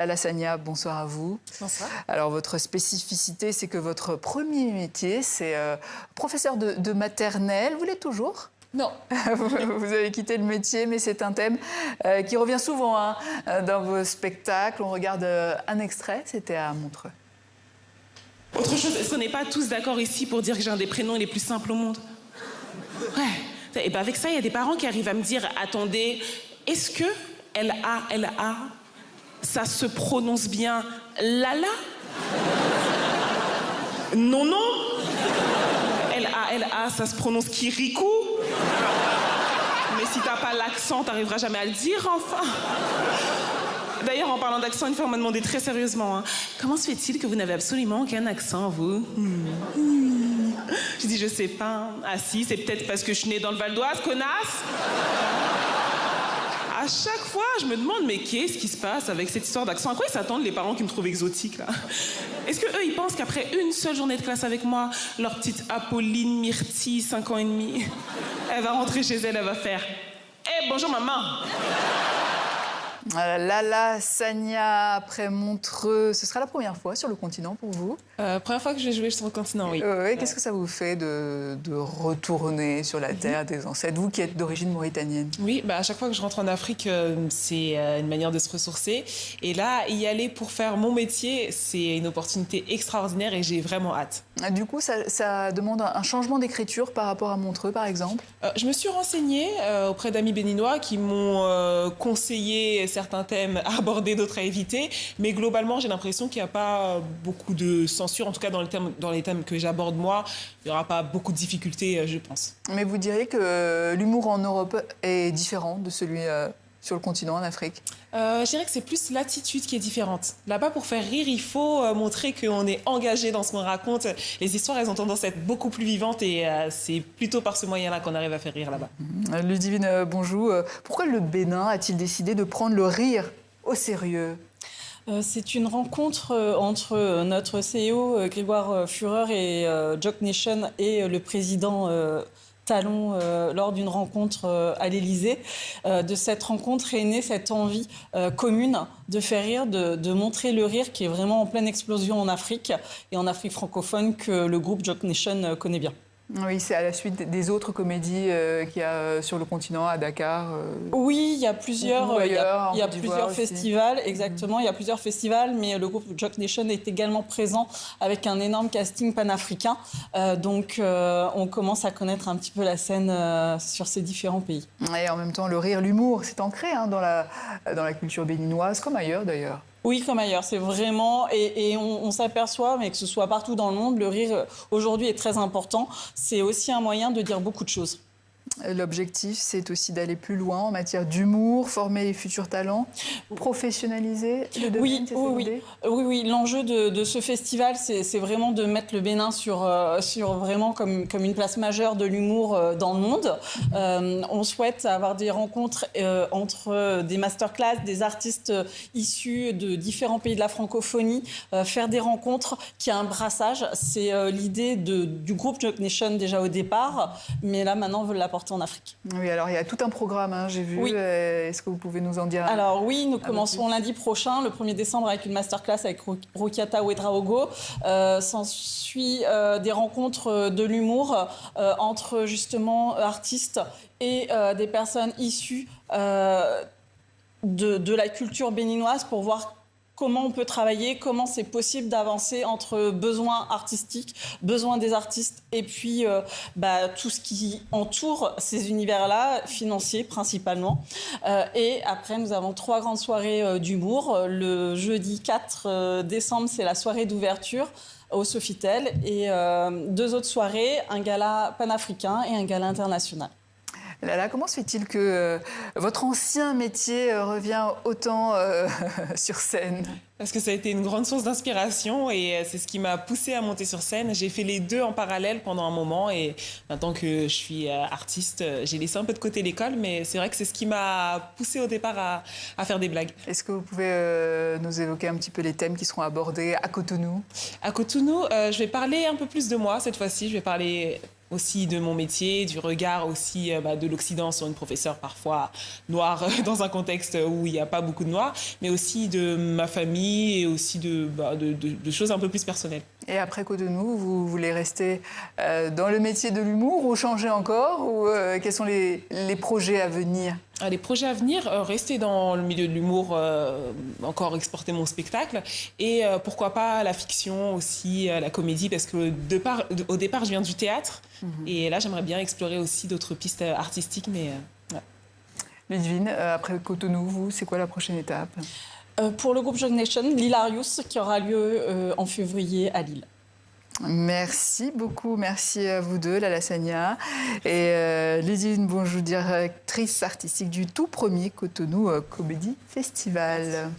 Lala Sania, bonsoir à vous. Bonsoir. Alors, votre spécificité, c'est que votre premier métier, c'est professeur de maternelle. Vous l'êtes toujours? Non. Vous avez quitté le métier, mais c'est un thème qui revient souvent dans vos spectacles. On regarde un extrait, c'était à Montreux. Autre chose, est-ce qu'on n'est pas tous d'accord ici pour dire que j'ai un des prénoms les plus simples au monde? Ouais. Et ben avec ça, il y a des parents qui arrivent à me dire, attendez, est-ce que L-A, ça se prononce bien Lala? Non, non. L-A, ça se prononce Kirikou. Mais si t'as pas l'accent, t'arriveras jamais à le dire, enfin. D'ailleurs, en parlant d'accent, une fois, on m'a demandé très sérieusement, comment se fait-il que vous n'avez absolument aucun accent, vous? J'ai dit, je sais pas. Ah si, c'est peut-être parce que je suis née dans le Val d'Oise, connasse. À chaque fois, je me demande, mais qu'est-ce qui se passe avec cette histoire d'accent? À quoi ils s'attendent, les parents qui me trouvent exotique, là? Est-ce qu'eux, ils pensent qu'après une seule journée de classe avec moi, leur petite Apolline Myrtille, 5 ans et demi, elle va rentrer chez elle, elle va faire « Hey, bonjour maman !» Lala Sania, après Montreux, ce sera la première fois sur le continent pour vous? Première fois que je vais jouer sur le continent, oui. Qu'est-ce que ça vous fait de retourner sur la terre des ancêtres, vous qui êtes d'origine mauritanienne? Oui, à chaque fois que je rentre en Afrique, c'est une manière de se ressourcer. Et là, y aller pour faire mon métier, c'est une opportunité extraordinaire et j'ai vraiment hâte. Du coup, ça demande un changement d'écriture par rapport à Montreux, par exemple? Je me suis renseignée auprès d'amis béninois qui m'ont conseillé certains thèmes à aborder, d'autres à éviter. Mais globalement, j'ai l'impression qu'il n'y a pas beaucoup de censure, en tout cas dans les thèmes que j'aborde moi. Il n'y aura pas beaucoup de difficultés, je pense. Mais vous diriez que l'humour en Europe est différent de celui sur le continent, en Afrique? Je dirais que c'est plus l'attitude qui est différente. Là-bas, pour faire rire, il faut montrer qu'on est engagé dans ce qu'on raconte. Les histoires, elles ont tendance à être beaucoup plus vivantes et c'est plutôt par ce moyen-là qu'on arrive à faire rire là-bas. Ludivine Bonjou, pourquoi le Bénin a-t-il décidé de prendre le rire au sérieux? C'est une rencontre entre notre CEO Grégoire Führer et Jock Nation et le président Talon lors d'une rencontre à l'Élysée. De cette rencontre est née cette envie commune de faire rire, de montrer le rire qui est vraiment en pleine explosion en Afrique et en Afrique francophone que le groupe Jock Nation connaît bien. Oui, c'est à la suite des autres comédies qu'il y a sur le continent, à Dakar. Oui, il y a plusieurs, il y a plusieurs festivals, aussi. exactement. Il y a plusieurs festivals, mais le groupe Jock Nation est également présent avec un énorme casting panafricain. Donc, on commence à connaître un petit peu la scène sur ces différents pays. Et en même temps, le rire, l'humour, c'est ancré dans la culture béninoise, comme ailleurs d'ailleurs. Oui, comme ailleurs, c'est vraiment... Et on s'aperçoit, mais que ce soit partout dans le monde, le rire, aujourd'hui, est très important. C'est aussi un moyen de dire beaucoup de choses. L'objectif, c'est aussi d'aller plus loin en matière d'humour, former les futurs talents, professionnaliser le domaine. Oui. L'enjeu de ce festival, c'est vraiment de mettre le Bénin sur vraiment comme une place majeure de l'humour dans le monde. On souhaite avoir des rencontres entre des masterclass, des artistes issus de différents pays de la francophonie, faire des rencontres qui a un brassage. C'est l'idée du groupe Jock Nation déjà au départ, mais là maintenant on veut l'apporter en Afrique. Oui, alors il y a tout un programme, j'ai vu. Oui. Est-ce que vous pouvez nous en dire Alors oui, nous commencerons lundi prochain, le 1er décembre, avec une masterclass avec Rokiata Ouedraogo. S'ensuit des rencontres de l'humour entre justement artistes et des personnes issues de la culture béninoise pour voir comment on peut travailler, comment c'est possible d'avancer entre besoins artistiques, besoins des artistes et puis tout ce qui entoure ces univers-là, financiers principalement. Et après, nous avons 3 grandes soirées d'humour. Le jeudi 4 décembre, c'est la soirée d'ouverture au Sofitel et 2 autres soirées, un gala panafricain et un gala international. Lala, comment se fait-il que votre ancien métier revient autant sur scène? Parce que ça a été une grande source d'inspiration et c'est ce qui m'a poussée à monter sur scène. J'ai fait les deux en parallèle pendant un moment et maintenant que je suis artiste, j'ai laissé un peu de côté l'école, mais c'est vrai que c'est ce qui m'a poussée au départ à faire des blagues. Est-ce que vous pouvez nous évoquer un petit peu les thèmes qui seront abordés à Cotonou? À Cotonou, je vais parler un peu plus de moi cette fois-ci. Je vais parler aussi de mon métier, du regard aussi de l'Occident sur une professeure parfois noire dans un contexte où il n'y a pas beaucoup de noirs, mais aussi de ma famille et aussi de choses un peu plus personnelles. Et après Cotonou, vous voulez rester dans le métier de l'humour ou changer encore ou quels sont les projets à venir? Les projets à venir, rester dans le milieu de l'humour, encore exporter mon spectacle et pourquoi pas la fiction aussi, la comédie, parce que au départ, je viens du théâtre et là, j'aimerais bien explorer aussi d'autres pistes artistiques. Mais, ouais. Ludivine, après Cotonou, vous, c'est quoi la prochaine étape? Pour le groupe Jog Nation, l'Hilarious qui aura lieu en février à Lille. Merci beaucoup, merci à vous deux, Lala Sagna et Ludivine Bonjou, directrice artistique du tout premier Cotonou Comedy Festival.